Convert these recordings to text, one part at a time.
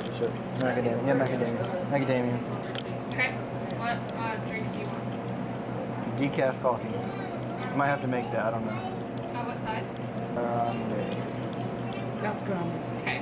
chocolate chip. Macadamia. Yeah, macadamia. Macadamia. Okay. What drink do you want? Decaf coffee. Might have to make that. I don't know. What size? That's grande. Okay.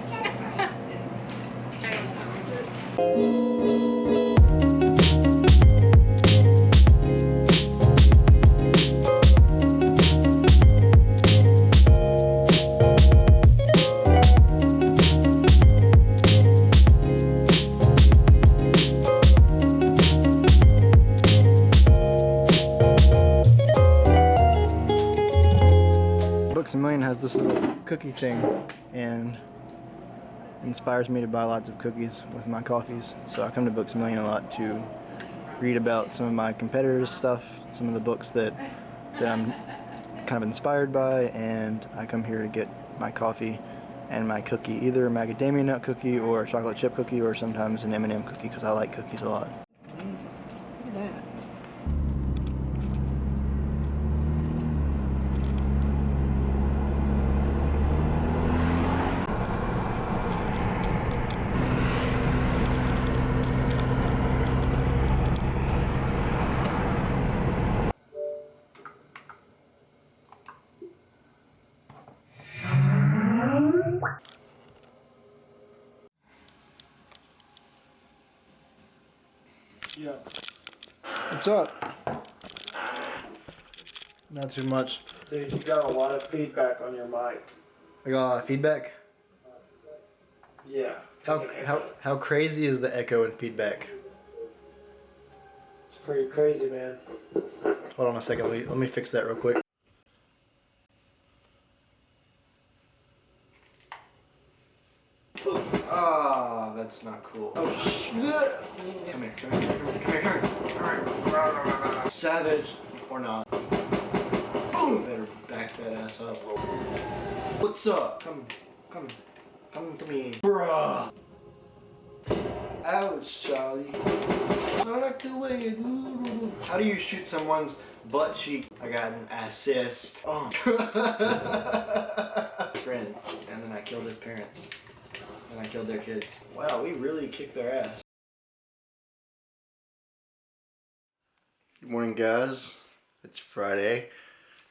Books A Million has this little cookie thing and inspires me to buy lots of cookies with my coffees. So I come to Books A Million a lot to read about some of my competitors' stuff, some of the books that I'm kind of inspired by, and I come here to get my coffee and my cookie, either a macadamia nut cookie or a chocolate chip cookie, or sometimes an M&M cookie because I like cookies a lot. Look at that. Yeah. What's up? Not too much. Dude, you got a lot of feedback on your mic. I got a lot of feedback. Yeah. How crazy is the echo and feedback? It's pretty crazy, man. Hold on a second, let me fix that real quick. Ah, that's not cool. Oh shit! Come here, come here, come here, come here. Savage or not? Better back that ass up. What's up? Come to me, bruh. Ouch, Charlie. I like the way you do. How do you shoot someone's butt cheek? I got an assist. Oh. Friend, and then I killed his parents. And I killed their kids. Wow, we really kicked their ass. Good morning, guys. It's Friday.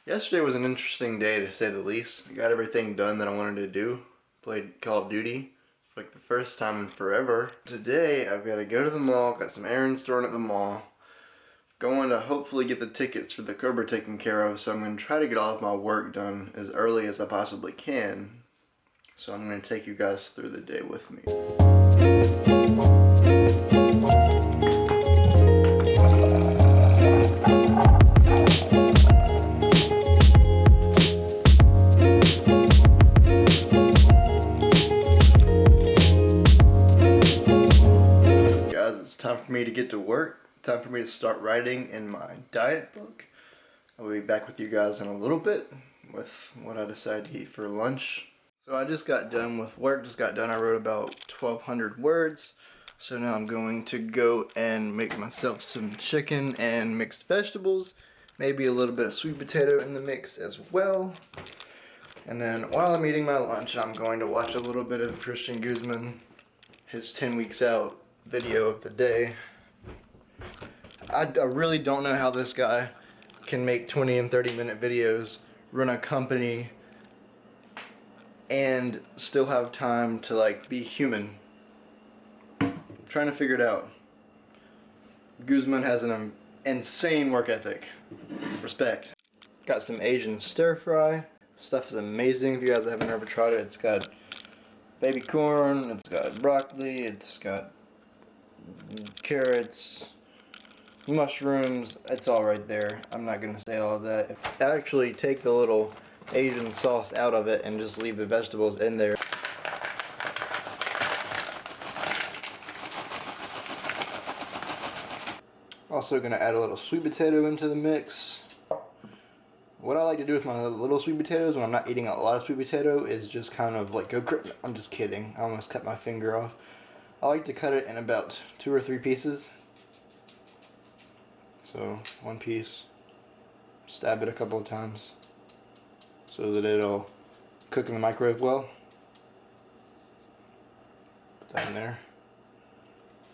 Yesterday was an interesting day, to say the least. I got everything done that I wanted to do. Played Call of Duty for like the first time in forever. Today, I've got to go to the mall, got some errands to run at the mall. Going to hopefully get the tickets for the Cobra taken care of, so I'm going to try to get all of my work done as early as I possibly can. So I'm going to take you guys through the day with me. Guys, it's time for me to get to work. Time for me to start writing in my diet book. I'll be back with you guys in a little bit with what I decide to eat for lunch. So I just got done with work, I wrote about 1,200 words. So now I'm going to go and make myself some chicken and mixed vegetables. Maybe a little bit of sweet potato in the mix as well. And then while I'm eating my lunch, I'm going to watch a little bit of Christian Guzman, his 10 weeks out video of the day. I really don't know how this guy can make 20 and 30 minute videos, run a company, and still have time to like be human. I'm trying to figure it out. Guzman has an insane work ethic. Respect. Got some Asian stir fry. Stuff is amazing. If you guys haven't ever tried it, it's got baby corn, it's got broccoli, it's got carrots, mushrooms. It's all right there. I'm not gonna say all of that. Actually take the little Asian sauce out of it and just leave the vegetables in there. Also gonna add a little sweet potato into the mix. What I like to do with my little sweet potatoes when I'm not eating a lot of sweet potato is just kind of like go crazy. I'm just kidding. I almost cut my finger off. I like to cut it in about 2 or 3 pieces. So 1 piece, stab it a couple of times so that it'll cook in the microwave well. down there.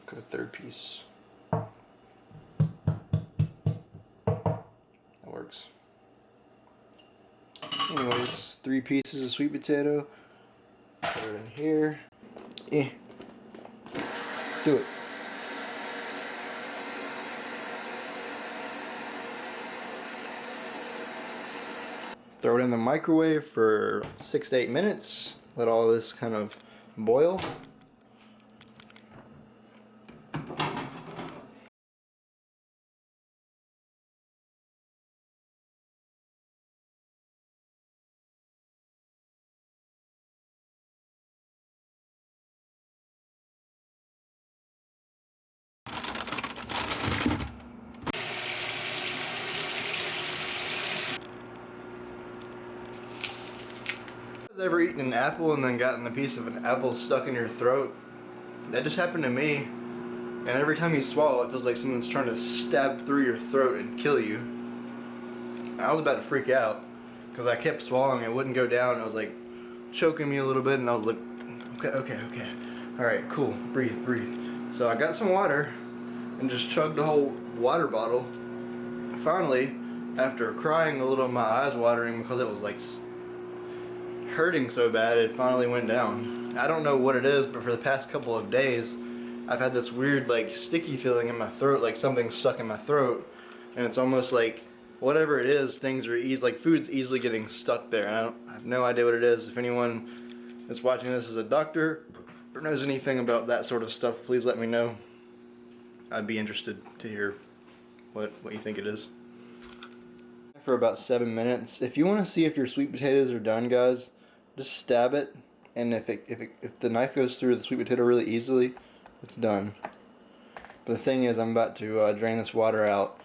Go third piece. That works. Anyways, 3 pieces of sweet potato. Put it in here. Do it. Throw it in the microwave for 6 to 8 minutes. Let all this kind of boil. Ever eaten an apple and then gotten a piece of an apple stuck in your throat? That just happened to me. And every time you swallow, it feels like someone's trying to stab through your throat and kill you. I was about to freak out because I kept swallowing, it wouldn't go down. It was like choking me a little bit, and I was like, okay. All right, cool, breathe. So I got some water and just chugged the whole water bottle. Finally, after crying a little, my eyes watering because it was like hurting so bad, it finally went down. I don't know what it is, but for the past couple of days I've had this weird like sticky feeling in my throat, like something's stuck in my throat, and it's almost like whatever it is, things are like food's easily getting stuck there. And I have no idea what it is. If anyone that's watching this is a doctor or knows anything about that sort of stuff, please let me know. I'd be interested to hear what you think it is. For about 7 minutes. If you want to see if your sweet potatoes are done, guys, just stab it, and if the knife goes through the sweet potato really easily, it's done. But the thing is, I'm about to drain this water out,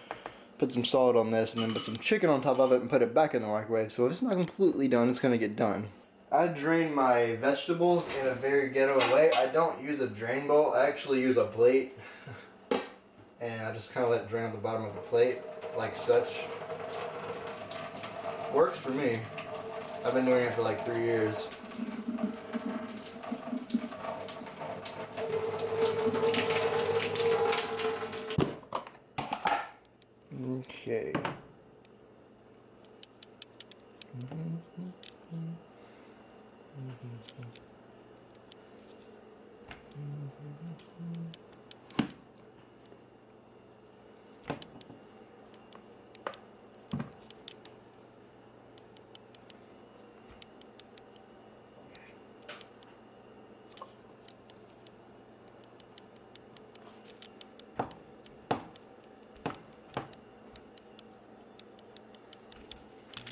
put some salt on this, and then put some chicken on top of it and put it back in the microwave. So if it's not completely done, it's going to get done. I drain my vegetables in a very ghetto way. I don't use a drain bowl. I actually use a plate. And I just kind of let it drain on the bottom of the plate, like such. Works for me. I've been doing it for like 3 years. Okay.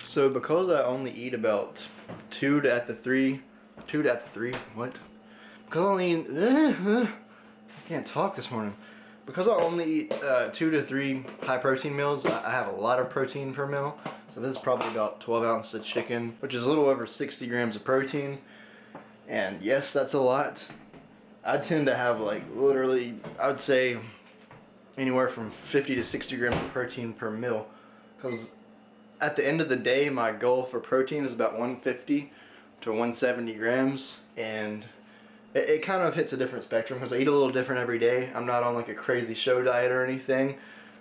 So because I only eat about 2 to 3, what? Because I only eat, I can't talk this morning. Because I only eat 2 to 3 high protein meals, I have a lot of protein per meal. So this is probably about 12 ounces of chicken, which is a little over 60 grams of protein. And yes, that's a lot. I tend to have like literally, I would say anywhere from 50 to 60 grams of protein per meal. Because at the end of the day, my goal for protein is about 150 to 170 grams, and it kind of hits a different spectrum because I eat a little different every day. I'm not on like a crazy show diet or anything.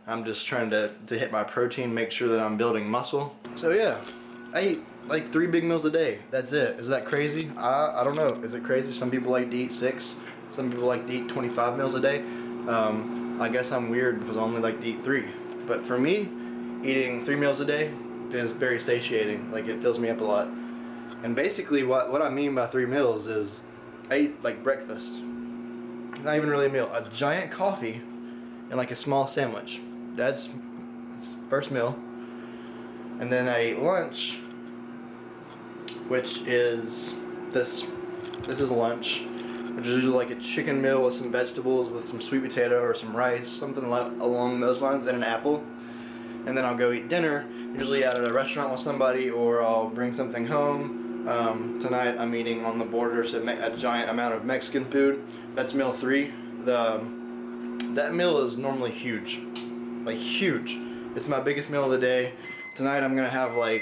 I'm just trying to hit my protein, make sure that I'm building muscle. So yeah, I eat like 3 big meals a day. That's it. Is that crazy? I don't know. Is it crazy? Some people like to eat 6. Some people like to eat 25 meals a day. I guess I'm weird because I only like to eat 3. But for me, eating 3 meals a day is very satiating. Like, it fills me up a lot. And basically what I mean by 3 meals is I eat like breakfast. It's not even really a meal. A giant coffee and like a small sandwich. That's first meal. And then I eat lunch, which is this is lunch, which is usually like a chicken meal with some vegetables, with some sweet potato or some rice, something along those lines, and an apple. And then I'll go eat dinner, usually out at a restaurant with somebody, or I'll bring something home. Tonight I'm eating on the border, so a giant amount of Mexican food. That's meal 3. That meal is normally huge, like huge. It's my biggest meal of the day. Tonight I'm gonna have like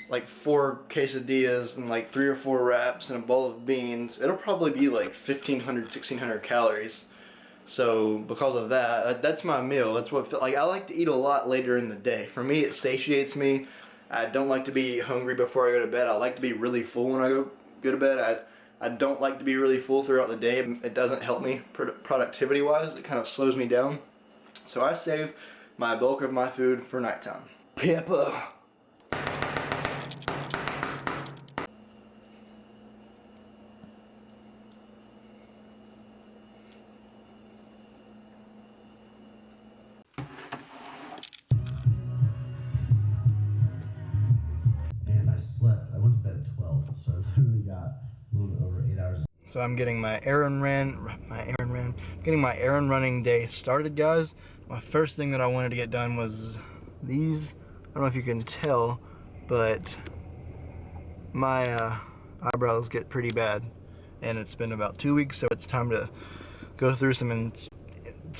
like 4 quesadillas and like 3 or 4 wraps and a bowl of beans, it'll probably be like 1,500, 1,600 calories. So because of that, that's my meal. That's what like I like to eat a lot later in the day. For me, it satiates me. I don't like to be hungry before I go to bed. I like to be really full when I go to bed. I don't like to be really full throughout the day. It doesn't help me productivity wise. It kind of slows me down. So I save my bulk of my food for nighttime. Pepper. And I slept. I went to bed at 12, so I literally got a little bit over 8 hours. So I'm getting my errand running day started, guys. My first thing that I wanted to get done was these. I don't know if you can tell, but my eyebrows get pretty bad, and it's been about 2 weeks, so it's time to go through some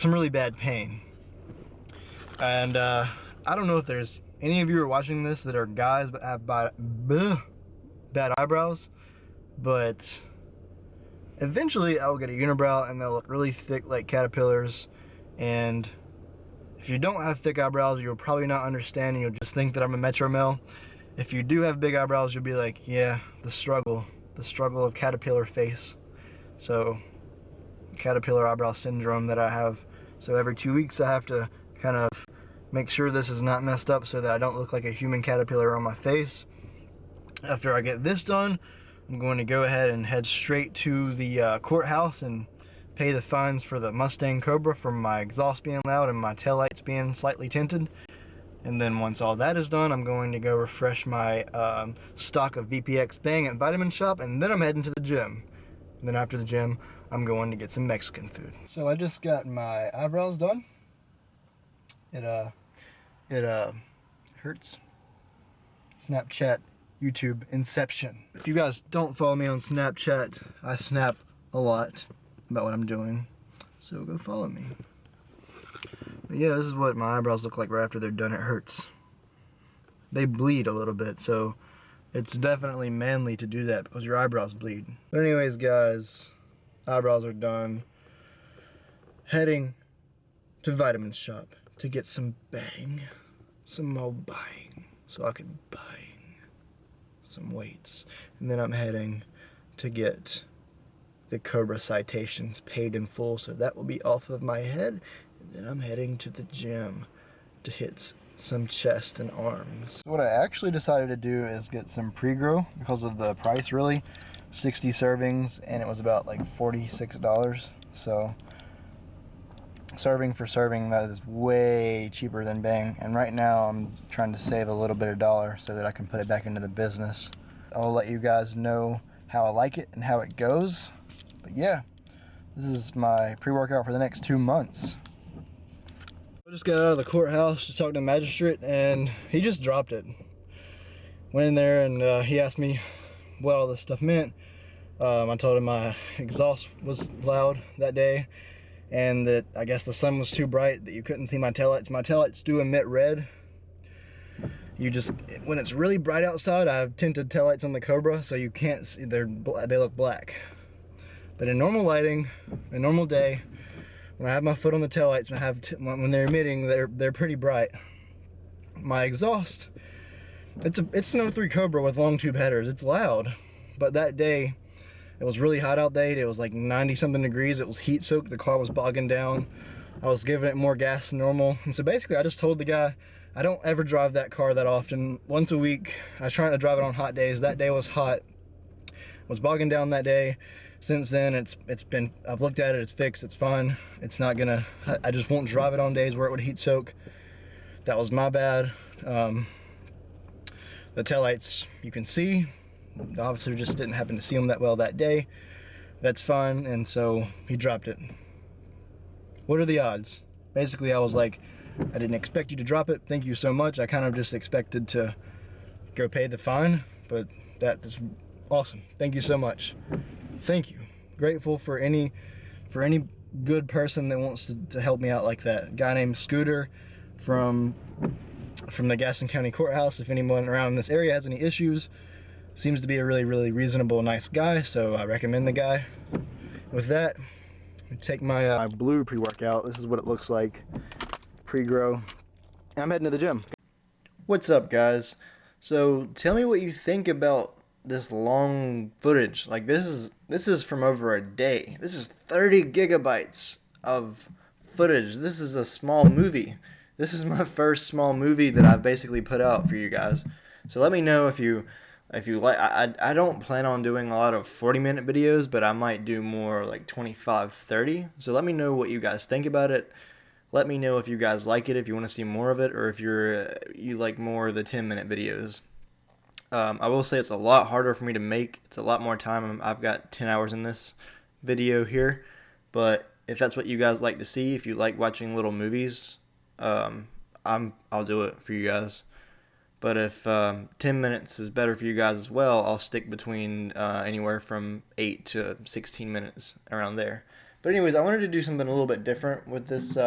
really bad pain. And I don't know if there's any of you who are watching this that are guys but have bad eyebrows, but eventually I'll get a unibrow and they'll look really thick like caterpillars. And if you don't have thick eyebrows, you'll probably not understand and you'll just think that I'm a metro male. If you do have big eyebrows, you'll be like, yeah, the struggle of caterpillar face. So caterpillar eyebrow syndrome that I have. So every 2 weeks I have to kind of make sure this is not messed up so that I don't look like a human caterpillar on my face. After I get this done, I'm going to go ahead and head straight to the courthouse and pay the fines for the Mustang Cobra from my exhaust being loud and my taillights being slightly tinted. And then once all that is done, I'm going to go refresh my stock of VPX Bang at Vitamin Shop, and then I'm heading to the gym. And then after the gym, I'm going to get some Mexican food. So I just got my eyebrows done. It hurts. Snapchat, YouTube, Inception. If you guys don't follow me on Snapchat, I snap a lot about what I'm doing, so go follow me. But yeah, this is what my eyebrows look like right after they're done. It hurts. They bleed a little bit, so it's definitely manly to do that because your eyebrows bleed. But anyways, guys, eyebrows are done. Heading to Vitamin Shop to get some bang, some more bang, so I can bang some weights. And then I'm heading to get the Cobra citations paid in full, so that will be off of my head. And then I'm heading to the gym to hit some chest and arms. What I actually decided to do is get some pre-grow because of the price, really. 60 servings, and it was about like $46. So serving for serving, that is way cheaper than Bang. And right now I'm trying to save a little bit of dollar so that I can put it back into the business. I'll let you guys know how I like it and how it goes. But yeah, this is my pre-workout for the next 2 months. I just got out of the courthouse to talk to the magistrate, and he just dropped it. Went in there and he asked me what all this stuff meant. I told him my exhaust was loud that day, and that I guess the sun was too bright that you couldn't see my taillights. My taillights do emit red. You just, when it's really bright outside, I have tinted taillights on the Cobra, so you can't see, they look black. But in normal lighting, a normal day, when I have my foot on the taillights, when they're emitting, they're pretty bright. My exhaust, it's an 03 Cobra with long tube headers. It's loud, but that day, it was really hot out there. It was like 90 something degrees. It was heat soaked. The car was bogging down. I was giving it more gas than normal. And so basically I just told the guy, I don't ever drive that car that often. Once a week, I was trying to drive it on hot days. That day was hot. It was bogging down that day. Since then, I've looked at it, it's fixed, it's fine. It's not gonna, I just won't drive it on days where it would heat soak. That was my bad. The taillights, you can see. The officer just didn't happen to see them that well that day. That's fine, and so he dropped it. What are the odds? Basically, I was like, I didn't expect you to drop it. Thank you so much. I kind of just expected to go pay the fine, but that's awesome. Thank you so much. Thank you. Grateful for any good person that wants to help me out like that. A guy named Scooter from from the Gaston County Courthouse. If anyone around this area has any issues, seems to be a really, really reasonable, nice guy, so I recommend the guy. With that, I take my blue pre-workout. This is what it looks like pre-grow. I'm heading to the gym. What's up, guys? So tell me what you think about this long footage. Like, this is from over a day. This is 30 gigabytes of footage. This is a small movie. This is my first small movie that I've basically put out for you guys. So let me know if you like. I don't plan on doing a lot of 40-minute videos, but I might do more like 25, 30. So let me know what you guys think about it. Let me know if you guys like it, if you want to see more of it, or if you like more of the 10-minute videos. I will say it's a lot harder for me to make. It's a lot more time. I've got 10 hours in this video here. But if that's what you guys like to see, if you like watching little movies, I'll do it for you guys. But if 10 minutes is better for you guys as well, I'll stick between anywhere from 8 to 16 minutes, around there. But anyways, I wanted to do something a little bit different with this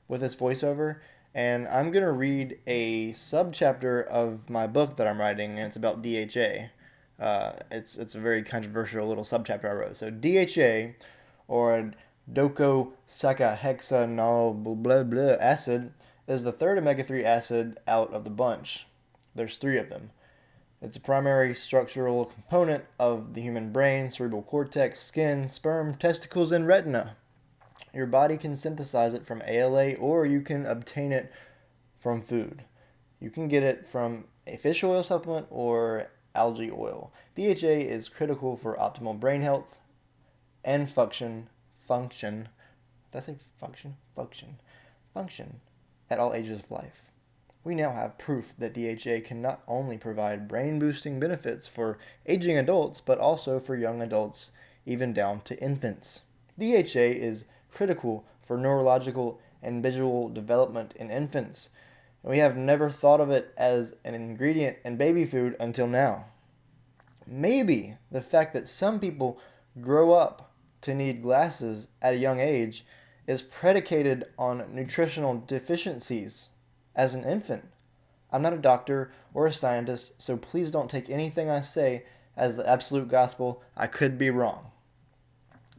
voiceover. And I'm going to read a subchapter of my book that I'm writing, and it's about DHA. It's a very controversial little subchapter I wrote. So DHA, or docosahexaenol blah blah acid, is the third omega-3 acid out of the bunch. There's 3 of them. It's a primary structural component of the human brain, cerebral cortex, skin, sperm, testicles, and retina. Your body can synthesize it from ALA, or you can obtain it from food. You can get it from a fish oil supplement or algae oil. DHA is critical for optimal brain health and function. Did I say function? Function at all ages of life. We now have proof that DHA can not only provide brain-boosting benefits for aging adults, but also for young adults, even down to infants. DHA is critical for neurological and visual development in infants, and we have never thought of it as an ingredient in baby food until now. Maybe the fact that some people grow up to need glasses at a young age is predicated on nutritional deficiencies as an infant. I'm not a doctor or a scientist, so please don't take anything I say as the absolute gospel. I could be wrong.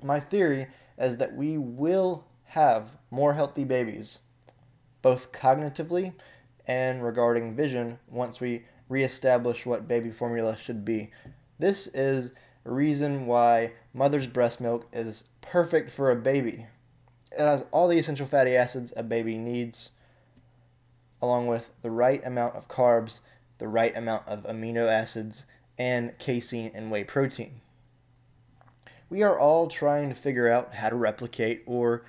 My theory is that we will have more healthy babies, both cognitively and regarding vision, once we reestablish what baby formula should be. This is a reason why mother's breast milk is perfect for a baby. It has all the essential fatty acids a baby needs, along with the right amount of carbs, the right amount of amino acids, and casein and whey protein. We are all trying to figure out how to replicate or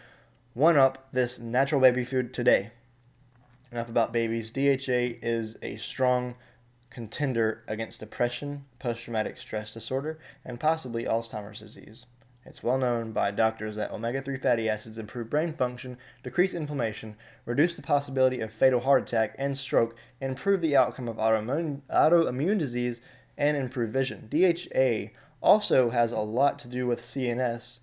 one-up this natural baby food today. Enough about babies. DHA is a strong contender against depression, post-traumatic stress disorder, and possibly Alzheimer's disease. It's well known by doctors that omega-3 fatty acids improve brain function, decrease inflammation, reduce the possibility of fatal heart attack and stroke, improve the outcome of autoimmune disease, and improve vision. DHA also has a lot to do with CNS.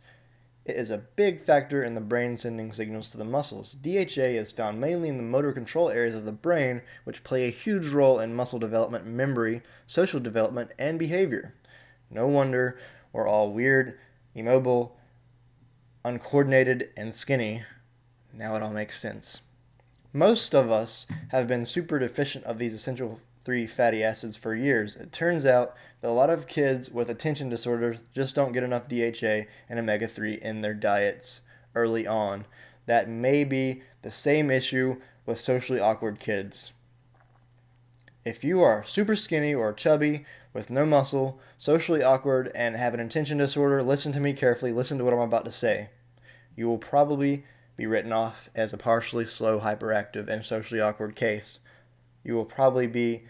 It is a big factor in the brain sending signals to the muscles. DHA is found mainly in the motor control areas of the brain, which play a huge role in muscle development, memory, social development, and behavior. No wonder we're all weird, immobile, uncoordinated, and skinny. Now it all makes sense. Most of us have been super deficient of these essential 3 fatty acids for years. It turns out that a lot of kids with attention disorders just don't get enough DHA and omega-3 in their diets early on. That may be the same issue with socially awkward kids. If you are super skinny or chubby with no muscle, socially awkward, and have an attention disorder, listen to me carefully. Listen to what I'm about to say. You will probably be written off as a partially slow, hyperactive, and socially awkward case. You will probably be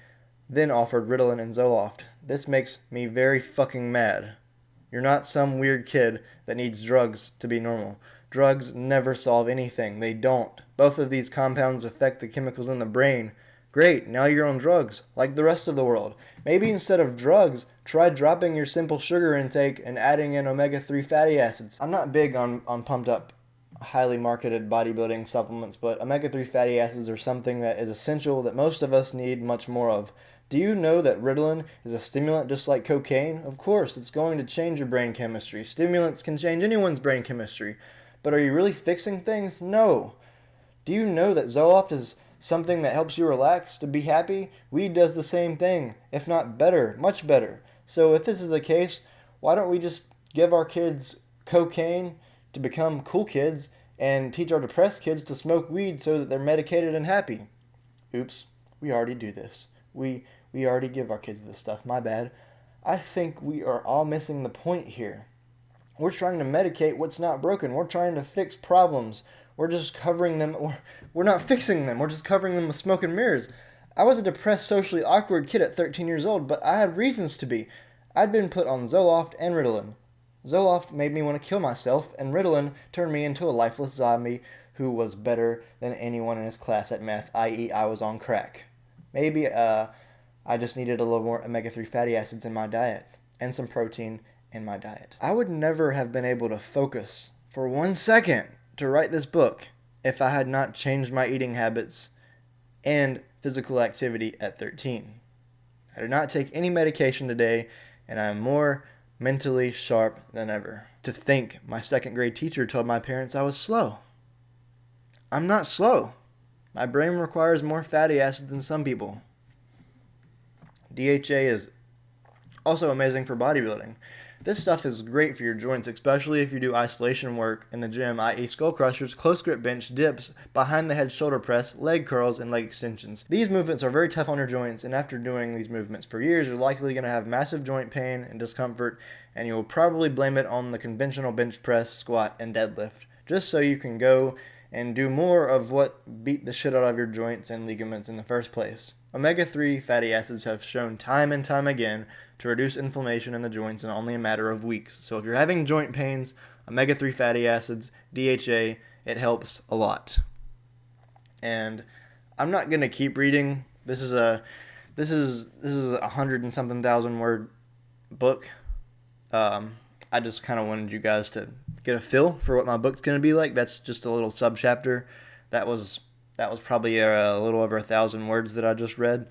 then offered Ritalin and Zoloft. This makes me very fucking mad. You're not some weird kid that needs drugs to be normal. Drugs never solve anything. They don't. Both of these compounds affect the chemicals in the brain. Great, now you're on drugs, like the rest of the world. Maybe instead of drugs, try dropping your simple sugar intake and adding in omega-3 fatty acids. I'm not big on pumped up highly marketed bodybuilding supplements, but omega-3 fatty acids are something that is essential that most of us need much more of. Do you know that Ritalin is a stimulant just like cocaine? Of course, it's going to change your brain chemistry. Stimulants can change anyone's brain chemistry. But are you really fixing things? No. Do you know that Zoloft is something that helps you relax, to be happy? Weed does the same thing, if not better, much better. So if this is the case, why don't we just give our kids cocaine to become cool kids and teach our depressed kids to smoke weed so that they're medicated and happy? Oops, we already do this. We already give our kids this stuff. My bad. I think we are all missing the point here. We're trying to medicate what's not broken. We're trying to fix problems. We're just covering them. We're not fixing them. We're just covering them with smoke and mirrors. I was a depressed, socially awkward kid at 13 years old, but I had reasons to be. I'd been put on Zoloft and Ritalin. Zoloft made me want to kill myself, and Ritalin turned me into a lifeless zombie who was better than anyone in his class at math, i.e. I was on crack. Maybe I just needed a little more omega-3 fatty acids in my diet and some protein in my diet. I would never have been able to focus for 1 second to write this book if I had not changed my eating habits and physical activity at 13. I do not take any medication today, and I am more mentally sharp than ever. To think my second grade teacher told my parents I was slow. I'm not slow. My brain requires more fatty acids than some people. DHA is also amazing for bodybuilding. This stuff is great for your joints, especially if you do isolation work in the gym, i.e. skull crushers, close grip bench, dips, behind the head shoulder press, leg curls, and leg extensions. These movements are very tough on your joints, and after doing these movements for years, you're likely going to have massive joint pain and discomfort, and you'll probably blame it on the conventional bench press, squat, and deadlift, just so you can go and do more of what beat the shit out of your joints and ligaments in the first place. Omega-3 fatty acids have shown time and time again to reduce inflammation in the joints in only a matter of weeks. So if you're having joint pains, omega-3 fatty acids, DHA, it helps a lot. And I'm not gonna keep reading. This is a 100 and something thousand word book. I just kind of wanted you guys to get a feel for what my book's gonna be like. That's just a little sub chapter. That was probably a little over 1,000 words that I just read.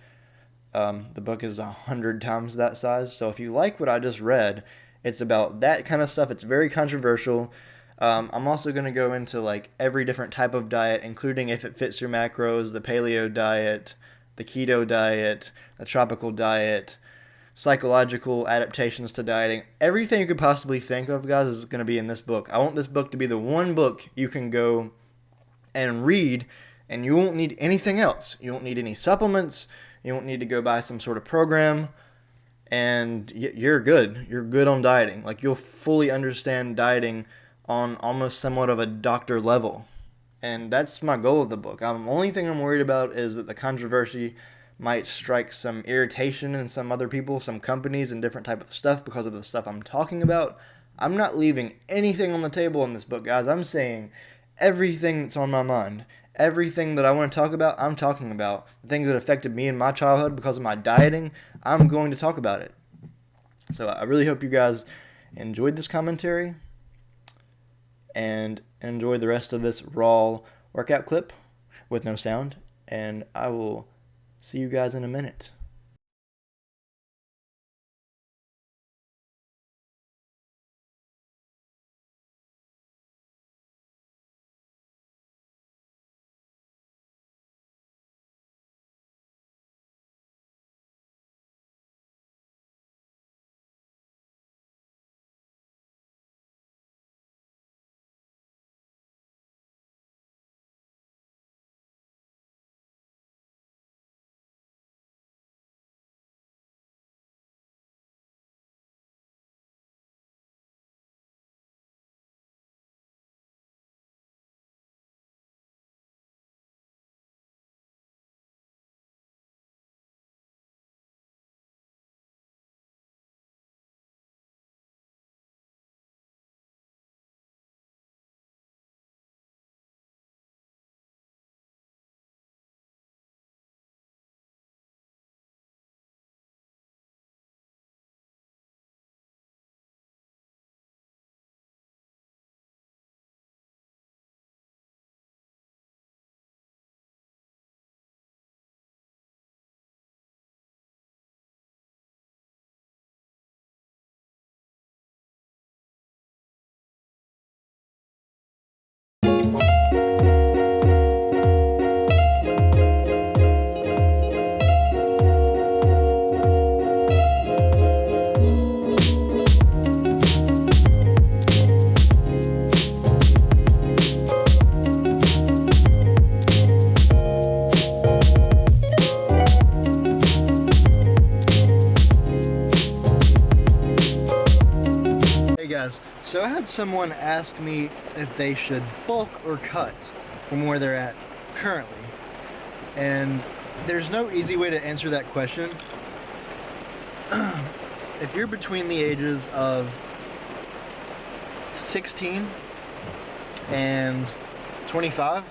The book is 100 times that size. So if you like what I just read, it's about that kind of stuff. It's very controversial. I'm also going to go into like every different type of diet, including if it fits your macros, the paleo diet, the keto diet, the tropical diet, psychological adaptations to dieting. Everything you could possibly think of, guys, is going to be in this book. I want this book to be the one book you can go and read, and you won't need anything else. You won't need any supplements. You won't need to go buy some sort of program, and you're good. You're good on dieting. Like, you'll fully understand dieting on almost somewhat of a doctor level. And that's my goal of the book. The only thing I'm worried about is that the controversy might strike some irritation in some other people, some companies, and different type of stuff because of the stuff I'm talking about. I'm not leaving anything on the table in this book, guys. I'm saying everything that's on my mind. Everything that I want to talk about, I'm talking about. The things that affected me in my childhood because of my dieting, I'm going to talk about it. So I really hope you guys enjoyed this commentary and enjoy the rest of this raw workout clip with no sound. And I will see you guys in a minute. had someone ask me if they should bulk or cut from where they're at currently. And there's no easy way to answer that question. If you're between the ages of 16 and 25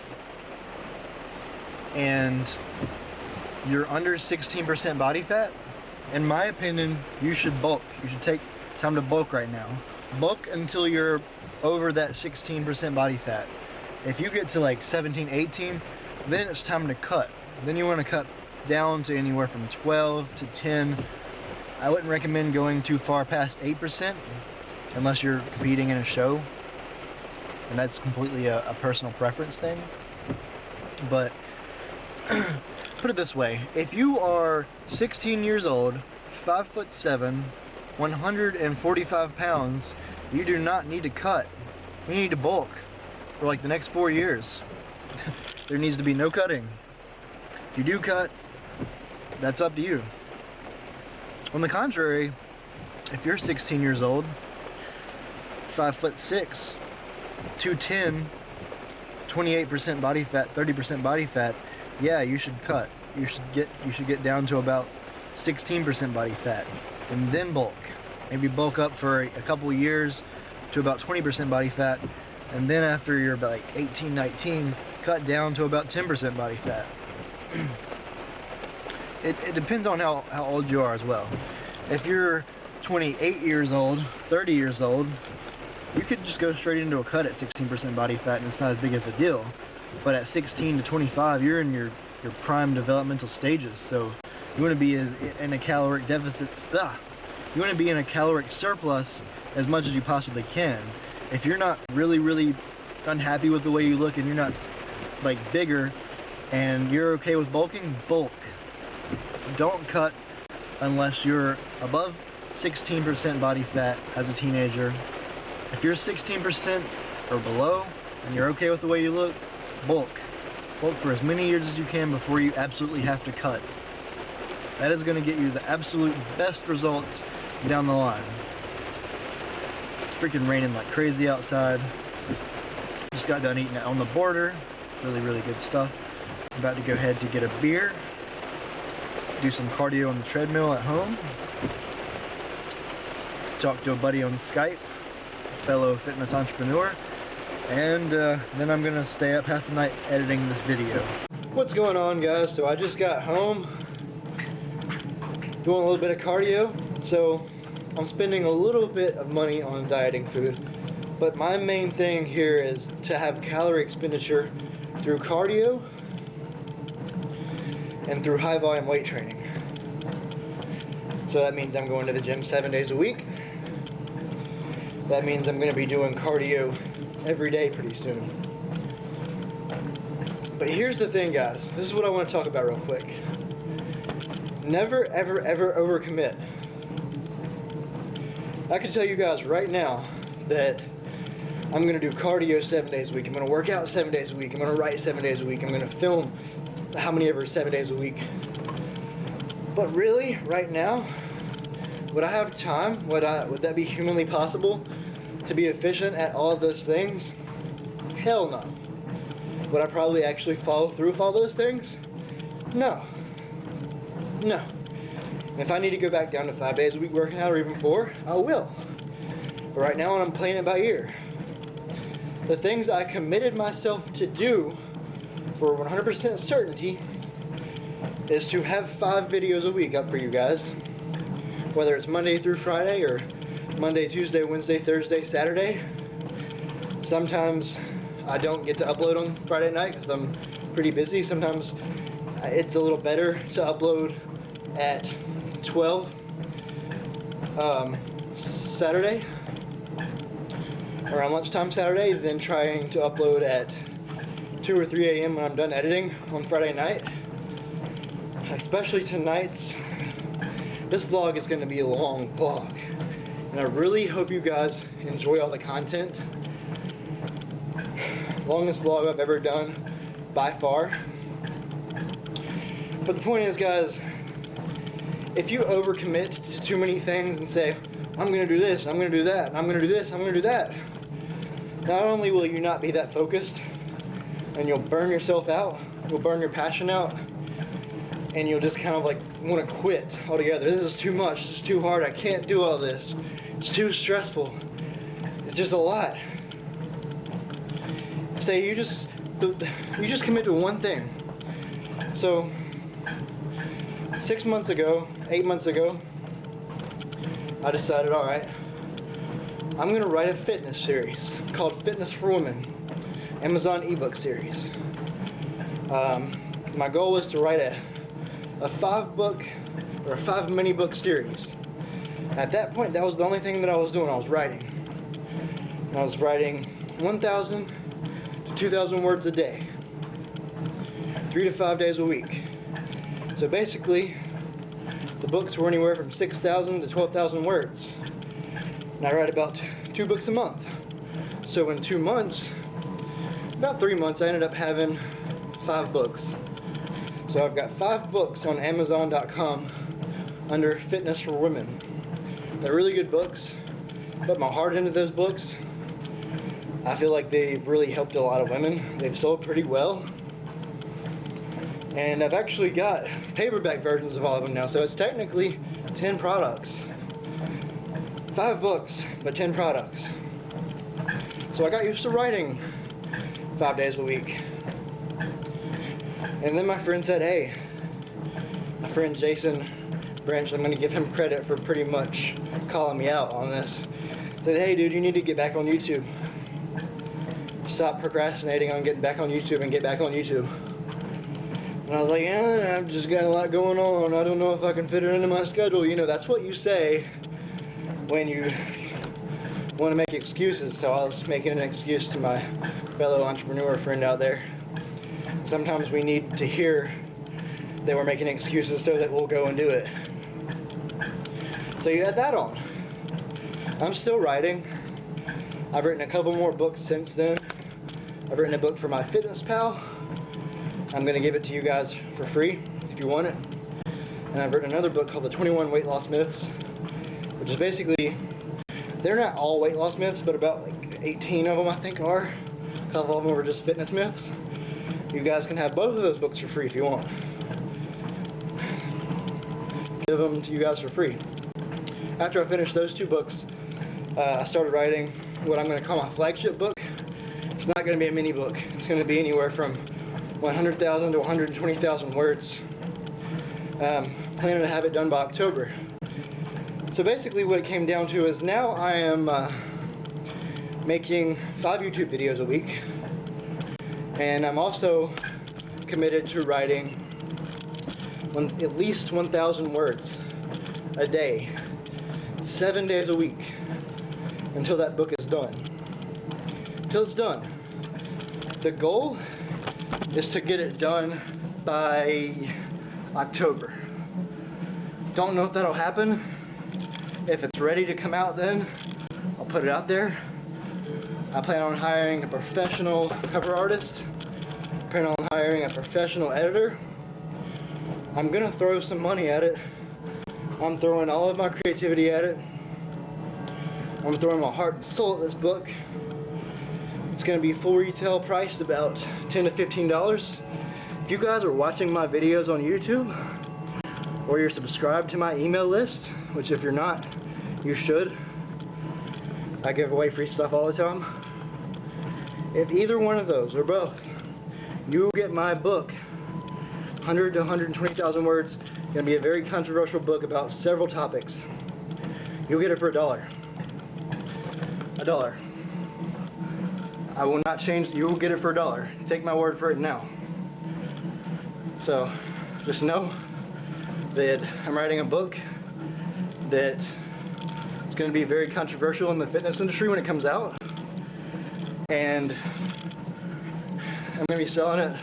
and you're under 16% body fat, in my opinion, you should bulk. You should take time to bulk right now. Bulk until you're over that 16% body fat. If you get to like 17, 18, then it's time to cut. Then you want to cut down to anywhere from 12 to 10. I wouldn't recommend going too far past 8% unless you're competing in a show, and that's completely a personal preference thing. But put it this way, if you are 16 years old, 5'7", 145 pounds, you do not need to cut. You need to bulk for like the next 4 years. There needs to be no cutting. If you do cut, that's up to you. On the contrary, if you're 16 years old, 5'6", 210, 28% body fat, 30% body fat, yeah, you should cut. You should get down to about 16% body fat, and then bulk. Maybe bulk up for a couple of years to about 20% body fat, and then after you're about like 18, 19, cut down to about 10% body fat. It depends on how old you are as well. If you're 28 years old, 30 years old, you could just go straight into a cut at 16% body fat and it's not as big of a deal. But at 16 to 25, you're in your prime developmental stages, so you want to be in a caloric deficit. You want to be in a caloric surplus as much as you possibly can. If you're not really unhappy with the way you look and you're not like bigger and you're okay with bulking, bulk. Don't cut unless you're above 16% body fat as a teenager. If you're 16% or below and you're okay with the way you look, bulk. Bulk for as many years as you can before you absolutely have to cut. That is going to get you the absolute best results down the line. It's freaking raining like crazy outside. Just got done eating it on the border. Really good stuff. I'm about to go ahead to get a beer, do some cardio on the treadmill at home, talk to a buddy on Skype, a fellow fitness entrepreneur, and then I'm gonna stay up half the night editing this video. What's going on, guys? So I just got home, doing a little bit of cardio, so I'm spending a little bit of money on dieting food, but my main thing here is to have calorie expenditure through cardio and through high volume weight training. So that means I'm going to the gym 7 days a week. That means I'm going to be doing cardio every day pretty soon. But here's the thing, guys. This is what I want to talk about real quick. Never, ever overcommit. I can tell you guys right now that I'm going to do cardio 7 days a week. I'm going to work out 7 days a week. I'm going to write 7 days a week. I'm going to film how many ever 7 days a week. But really, right now, would I have time? Would that be humanly possible to be efficient at all of those things? Hell no. Would I probably actually follow through with all those things? No. No. If I need to go back down to 5 days a week working out, or even 4, I will. But right now, I'm playing it by ear. The things I committed myself to do for 100% certainty is to have 5 videos a week up for you guys. Whether it's Monday through Friday or Monday, Tuesday, Wednesday, Thursday, Saturday. Sometimes I don't get to upload on Friday night because I'm pretty busy. Sometimes it's a little better to upload at 12 Saturday, around lunchtime Saturday, than trying to upload at 2 or 3 a.m. when I'm done editing on Friday night. Especially tonight's. This vlog is going to be a long vlog, and I really hope you guys enjoy all the content. Longest vlog I've ever done, by far. But the point is, guys, if you overcommit to too many things and say, I'm going to do this, I'm going to do that, I'm going to do this, I'm going to do that, not only will you not be that focused and you'll burn yourself out, you'll burn your passion out, and you'll just kind of like want to quit altogether. This is too much, this is too hard, I can't do all this. It's too stressful. It's just a lot. Say you just commit to one thing. So 6 months ago, 8 months ago, I decided, all right, I'm gonna write a fitness series called Fitness for Women, Amazon ebook series. My goal was to write a 5-book or a 5 mini book series. At that point, that was the only thing that I was doing. I was writing. And I was writing 1,000 to 2,000 words a day, 3 to 5 days a week. So basically, the books were anywhere from 6,000 to 12,000 words. And I write about 2 books a month. So in 2 months, about 3 months, I ended up having 5 books. So I've got 5 books on Amazon.com under Fitness for Women. They're really good books, put my heart into those books. I feel like they've really helped a lot of women. They've sold pretty well. And I've actually got paperback versions of all of them now, so it's technically 10 products. 5 books, but 10 products. So I got used to writing 5 days a week. And then my friend said, hey, my friend Jason Branch, I'm going to give him credit for pretty much calling me out on this. Said, hey dude, you need to get back on YouTube. Stop procrastinating on getting back on YouTube and get back on YouTube. And I was like, yeah, I've just got a lot going on. I don't know if I can fit it into my schedule. You know, that's what you say when you want to make excuses. So I was making an excuse to my fellow entrepreneur friend out there. Sometimes we need to hear that we're making excuses so that we'll go and do it. So you had that on. I'm still writing. I've written a couple more books since then. I've written a book for my fitness pal. I'm going to give it to you guys for free if you want it. And I've written another book called The 21 Weight Loss Myths, which is basically, they're not all weight loss myths, but about like 18 of them I think are. A couple of them are just fitness myths. You guys can have both of those books for free if you want. Give them to you guys for free. After I finished those 2 books, I started writing what I'm going to call my flagship book. It's not going to be a mini book. It's going to be anywhere from 100,000 to 120,000 words. Planning to have it done by October. So basically what it came down to is now I am making 5 YouTube videos a week. And I'm also committed to writing at least 1,000 words a day, 7 days a week, until that book is done. Until it's done. The goal is to get it done by October. Don't know if that'll happen. If it's ready to come out then, I'll put it out there. I plan on hiring a professional cover artist. I plan on hiring a professional editor. I'm gonna throw some money at it. I'm throwing all of my creativity at it. I'm throwing my heart and soul at this book. It's gonna be full retail priced about $10 to $15. If you guys are watching my videos on YouTube, or you're subscribed to my email list, which if you're not, you should. I give away free stuff all the time. If either one of those, or both, you will get my book, 100 to 120,000 words. Gonna be a very controversial book about several topics. You'll get it for $1. $1. I will not change, you will get it for $1. Take my word for it now. So, just know that I'm writing a book that it's going to be very controversial in the fitness industry when it comes out. And I'm going to be selling it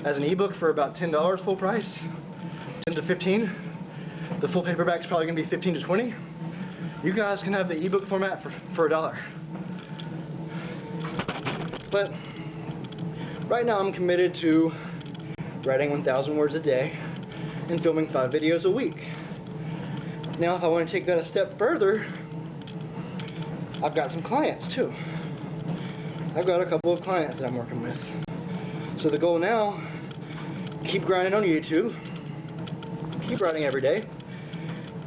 as an ebook for about $10 full price, 10 to 15. The full paperback's probably going to be 15 to 20. You guys can have the ebook format for $1. But right now I'm committed to writing 1,000 words a day and filming 5 videos a week. Now if I want to take that a step further, I've got some clients too. I've got a couple of clients that I'm working with. So the goal now, keep grinding on YouTube, keep writing every day,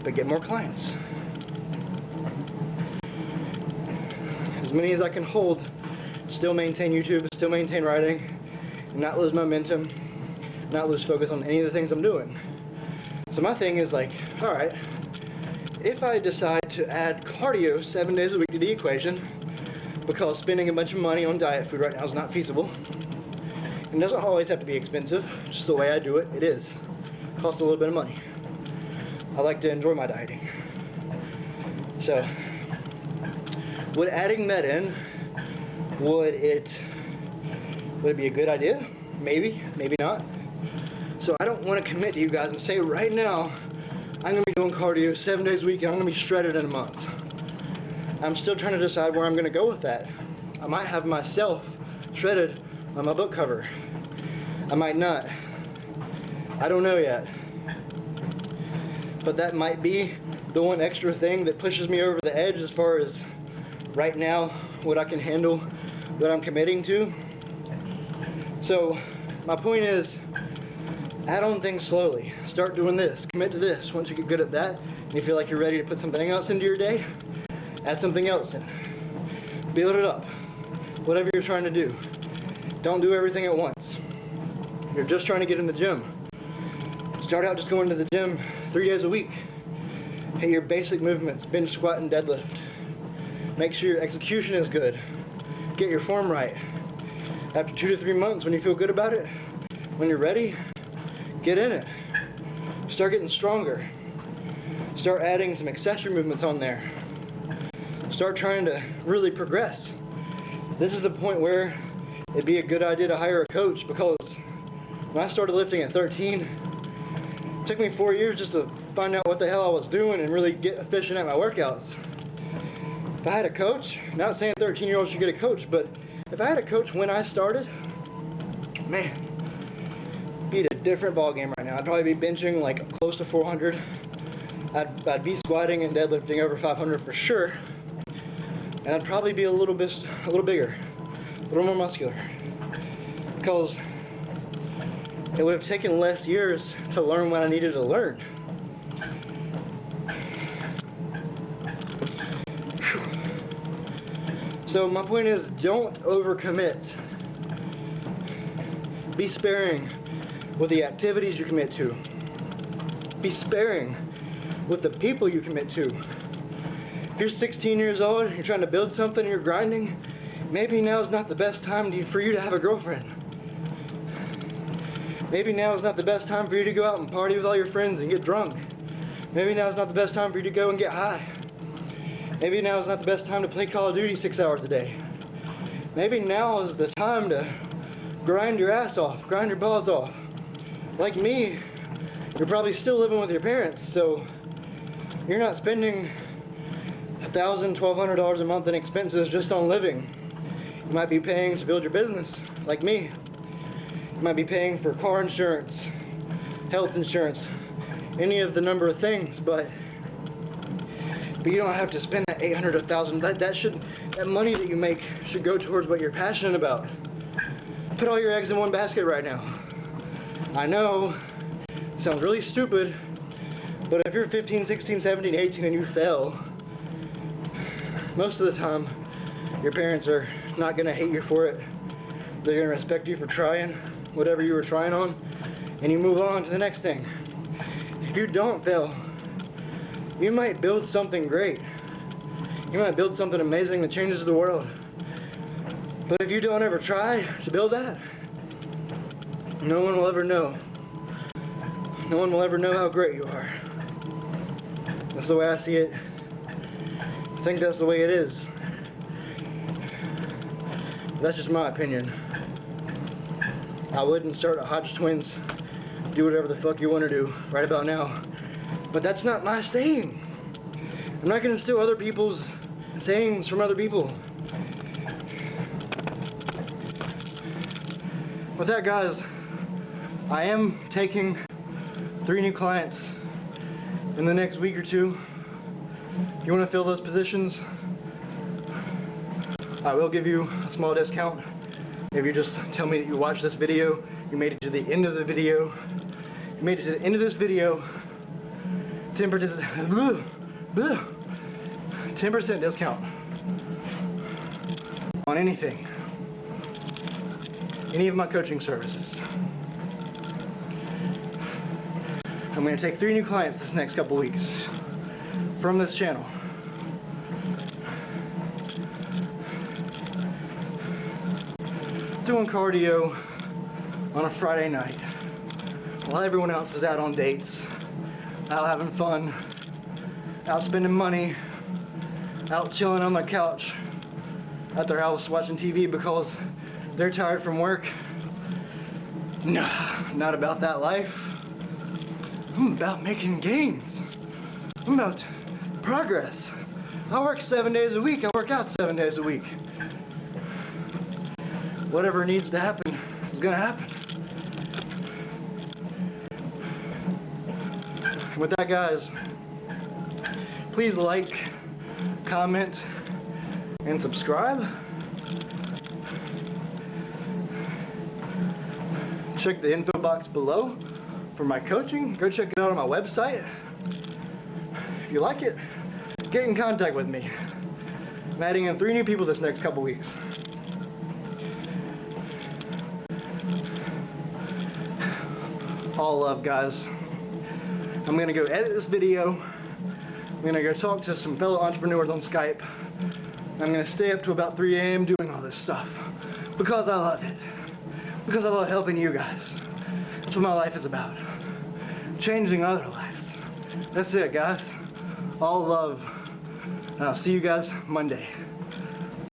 but get more clients. As many as I can hold, still maintain YouTube, still maintain writing, and not lose momentum, not lose focus on any of the things I'm doing. So my thing is like, all right, if I decide to add cardio 7 days a week to the equation, because spending a bunch of money on diet food right now is not feasible, it doesn't always have to be expensive, just the way I do it, it is. It costs a little bit of money. I like to enjoy my dieting. So, would adding that in, would it be a good idea? Maybe, maybe not. So I don't want to commit to you guys and say right now, I'm going to be doing cardio 7 days a week and I'm going to be shredded in a month. I'm still trying to decide where I'm going to go with that. I might have myself shredded on my book cover. I might not. I don't know yet. But that might be the one extra thing that pushes me over the edge as far as right now, what I can handle, what I'm committing to. So my point is, add on things slowly. Start doing this, commit to this. Once you get good at that, and you feel like you're ready to put something else into your day, add something else in. Build it up. Whatever you're trying to do. Don't do everything at once. You're just trying to get in the gym. Start out just going to the gym 3 days a week. Hit your basic movements, bench, squat, and deadlift. Make sure your execution is good. Get your form right. After 2 to 3 months, when you feel good about it, when you're ready, get in it. Start getting stronger. Start adding some accessory movements on there. Start trying to really progress. This is the point where it'd be a good idea to hire a coach, because when I started lifting at 13, it took me 4 years just to find out what the hell I was doing and really get efficient at my workouts. If I had a coach, not saying 13-year-olds should get a coach, but if I had a coach when I started, man, it'd be a different ballgame right now. I'd probably be benching like close to 400. I'd be squatting and deadlifting over 500 for sure. And I'd probably be a little bigger, a little more muscular. Because it would have taken less years to learn what I needed to learn. So my point is, don't overcommit. Be sparing with the activities you commit to. Be sparing with the people you commit to. If you're 16 years old, you're trying to build something, you're grinding, maybe now is not the best time for you to have a girlfriend. Maybe now is not the best time for you to go out and party with all your friends and get drunk. Maybe now is not the best time for you to go and get high. Maybe now is not the best time to play Call of Duty 6 hours a day. Maybe now is the time to grind your ass off, grind your balls off. Like me, you're probably still living with your parents, so you're not spending $1,000, $1,200 a month in expenses just on living. You might be paying to build your business, like me. You might be paying for car insurance, health insurance, any of the number of things, but you don't have to spend that $800 to $1,000. That money that you make should go towards what you're passionate about. Put all your eggs in one basket right now. I know, it sounds really stupid, but if you're 15, 16, 17, 18 and you fail, most of the time, your parents are not gonna hate you for it. They're gonna respect you for trying whatever you were trying on, and you move on to the next thing. If you don't fail, you might build something great. You might build something amazing that changes the world. But if you don't ever try to build that, no one will ever know. No one will ever know how great you are. That's the way I see it. I think that's the way it is. That's just my opinion. I wouldn't start a Hodge Twins, do whatever the fuck you want to do right about now. But that's not my saying. I'm not going to steal other people's sayings from other people. With that, guys, I am taking 3 new clients in the next week or two. If you want to fill those positions, I will give you a small discount if you just tell me that you watched this video, you made it to the end of the video, you made it to the end of this video, 10% discount on anything, any of my coaching services. I'm going to take 3 new clients this next couple weeks from this channel. Doing cardio on a Friday night while everyone else is out on dates, out having fun, out spending money, out chilling on the couch at their house watching TV because they're tired from work. No, not about that life. I'm about making gains. I'm about progress. I work 7 days a week. I work out 7 days a week. Whatever needs to happen is gonna happen. With that, guys, please like, comment, and subscribe. Check the info box below for my coaching. Go check it out on my website. If you like it, get in contact with me. I'm adding in 3 new people this next couple weeks. All love, guys. I'm gonna go edit this video. I'm gonna go talk to some fellow entrepreneurs on Skype. I'm gonna stay up to about 3 a.m. doing all this stuff because I love it. Because I love helping you guys. That's what my life is about. Changing other lives. That's it, guys. All love. And I'll see you guys Monday.